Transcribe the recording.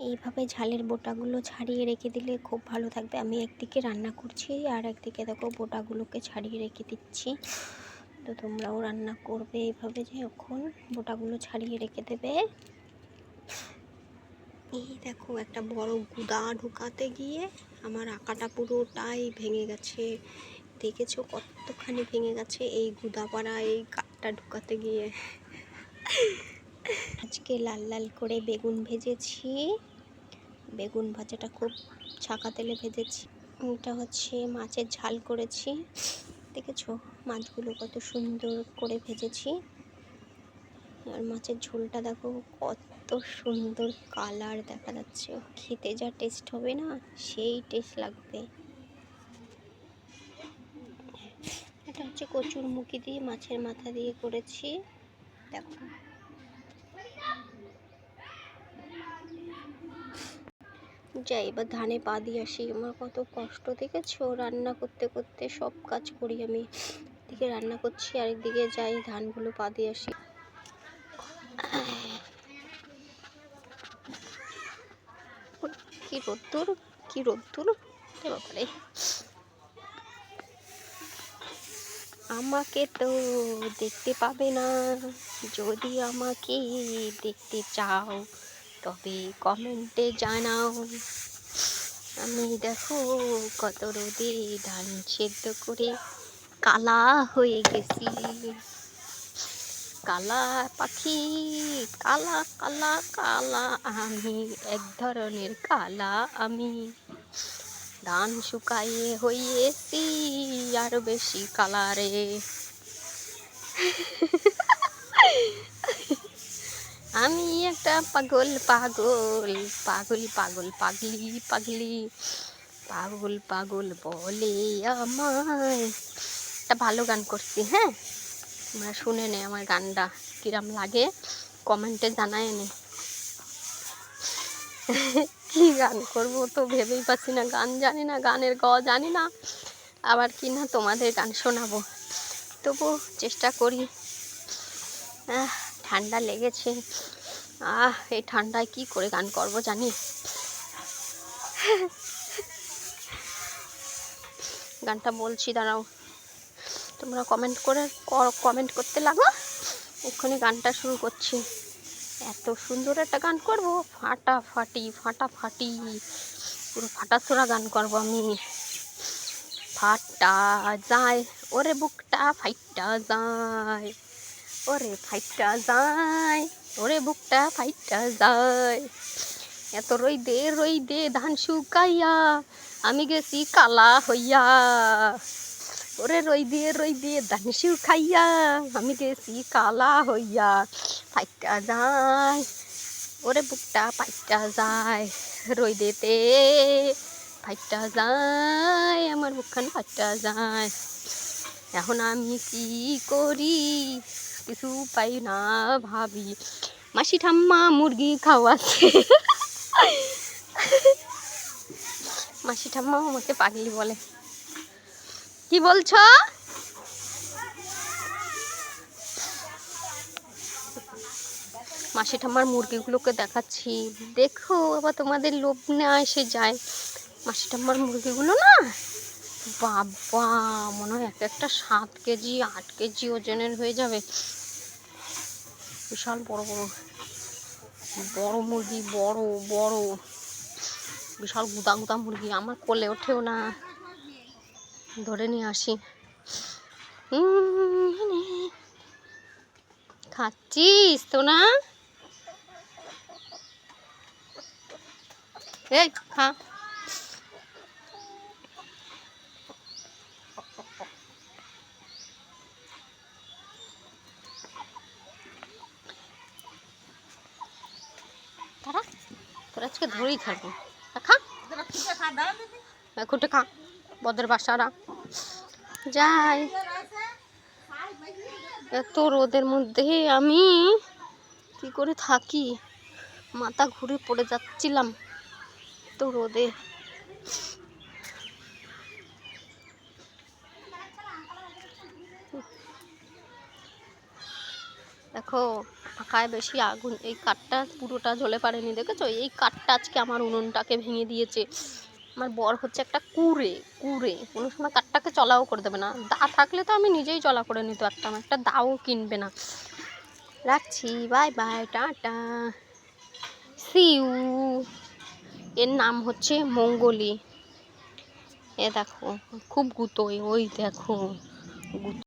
এইভাবে ঝালের বোটাগুলো ছাড়িয়ে রেখে দিলে খুব ভালো থাকবে। আমি একদিকে রান্না করছি আর একদিকে দেখো বোটাগুলোকে ছাড়িয়ে রেখে দিচ্ছি। তো তোমরাও রান্না করবে এইভাবে, যে এখন বোটাগুলো ছাড়িয়ে রেখে দেবে। এই দেখো একটা বড় গুদা ঢুকাতে গিয়ে আমার আঁকাটা পুরোটাই ভেঙে গেছে। দেখেছো কতখানি ভেঙে গেছে এই গুদা পাড়া এই কাঠটা ঢুকাতে গিয়ে। আজকে লাল লাল করে বেগুন ভেজেছি। বেগুন ভাজাটা খুব ছাকা তেলে ভেজেছি। এটা হচ্ছে মাছের ঝাল করেছি। দেখেছো মাছগুলো কত সুন্দর করে ভেজেছি। আর মাছের ঝোলটা দেখো কত সুন্দর কালার দেখা যাচ্ছে। খেতে যা টেস্ট হবে না, সেই টেস্ট লাগবে। এটা হচ্ছে কচুর মুখি দিয়ে মাছের মাথা দিয়ে করেছি। দেখো যাই এবার ধানে পা দিয়ে আসি। আমার কত কষ্ট দেখেছো, রান্না করতে করতে সব কাজ করি আমি। এদিকে রান্না করছি আর একদিকে যাই ধানগুলো পা দিয়ে আসি। কি রোদ্দুর, কি রোদ্দুর বাবারে। আমাকে তো দেখতে পাবে না, যদি আমাকে দেখতে চাও তবে কমেন্টে জানাও। আমি দেখো কত রোদে ধান সেদ্ধ করে কালা হয়ে গেছি। কালা পাখি, কালা কালা কালা আমি, এক ধরনের কালা আমি। ধান শুকাইয়ে হইয়েছি আর বেশি কালারে। আমি একটা পাগল পাগল পাগল পাগল পাগলি পাগলি, পাগল পাগল বলে আমায়। একটা ভালো গান করছি, হ্যাঁ তোমরা শুনে নে আমার গানটা কিরম লাগে, কমেন্টে জানায় নে। কি গান করবো তো ভেবেই পাচ্ছি না, গান জানি না, গানের গ জানি না, আবার কি না তোমাদের গান শোনাবো। তবু চেষ্টা করি। ঠান্ডা লেগেছে। এই ঠান্ডায় কি করে গান করবো জানি। গানটা বলছি দাঁড়াও, তোমরা কমেন্ট করতে লাগো। এক্ষুনি গানটা শুরু করছি। এত সুন্দর একটা গান করবো, ফাটাফাটি ফাটাফাটি, পুরো ফাটাছোড়া গান করবো আমি। ফাটা যায় ওরে বুকটা ফাইটা যায়, ওরে ফাইটা যায়, ওরে বুকটা ফাইটা যায়। এত রই দে ধান শুকাইয়া আমি গেছি কালা হইয়া। ওরে রই দিয়ে ধান শুকাইয়া আমি গেছি কালা হইয়া। ফাইটা যায় ওরে বুকটা ফাইটা যায়, রই দেতে ফাইটা যায়, আমার বুকখান ফাইটা যায়। এখন আমি কি করি কিছু পাই না ভাবি। মাসি ঠাম্মা মুরগি খাওয়াচ্ছে। মাসি ঠাম্মাও আমাকে পাগলি বলে। কি বলছো? মাসি ঠাম্মার মুরগিগুলোকে দেখাচ্ছি, দেখো আবার তোমাদের লোভ না এসে যায়। মাসি ঠাম্মার মুরগিগুলো না বাবা মনে হয় এক একটা 7 কেজি 8 কেজি ওজনের হয়ে যাবে। বিশাল বড় বড় বড় মুরগি, বড় বড় বিশাল গুদা গুদা মুরগি। আমার কোলে ওঠেও না, ধরে নিয়ে আসি। খাচ্ছিস তো না? এই খা। তোর আজকে ধরেই থাকবো। খা খুঁটে খা, বদের বাসারা যাই। এত রোদের মধ্যে আমি কি করে থাকি, মাথা ঘুরে পড়ে যাচ্ছিলাম তো রোদে। দেখো পাখায় বেশি আগুন, এই কাঠটা পুরোটা জ্বলে পারেনি, দেখেছো? এই কাঠটা আজকে আমার উনুনটাকে ভেঙে দিয়েছে। আমার বর হচ্ছে একটা কুড়ে, কোনো সময় কাঠটাকে চলাও করে দেবে না। দা থাকলে তো আমি নিজেই চলা করে নিতে পারতাম, একটা দাও কিনবে না। রাখছি, bye bye, tata, see you. এর নাম হচ্ছে মঙ্গলি। এ দেখো খুব গুতোয়, ওই দেখো গুতো।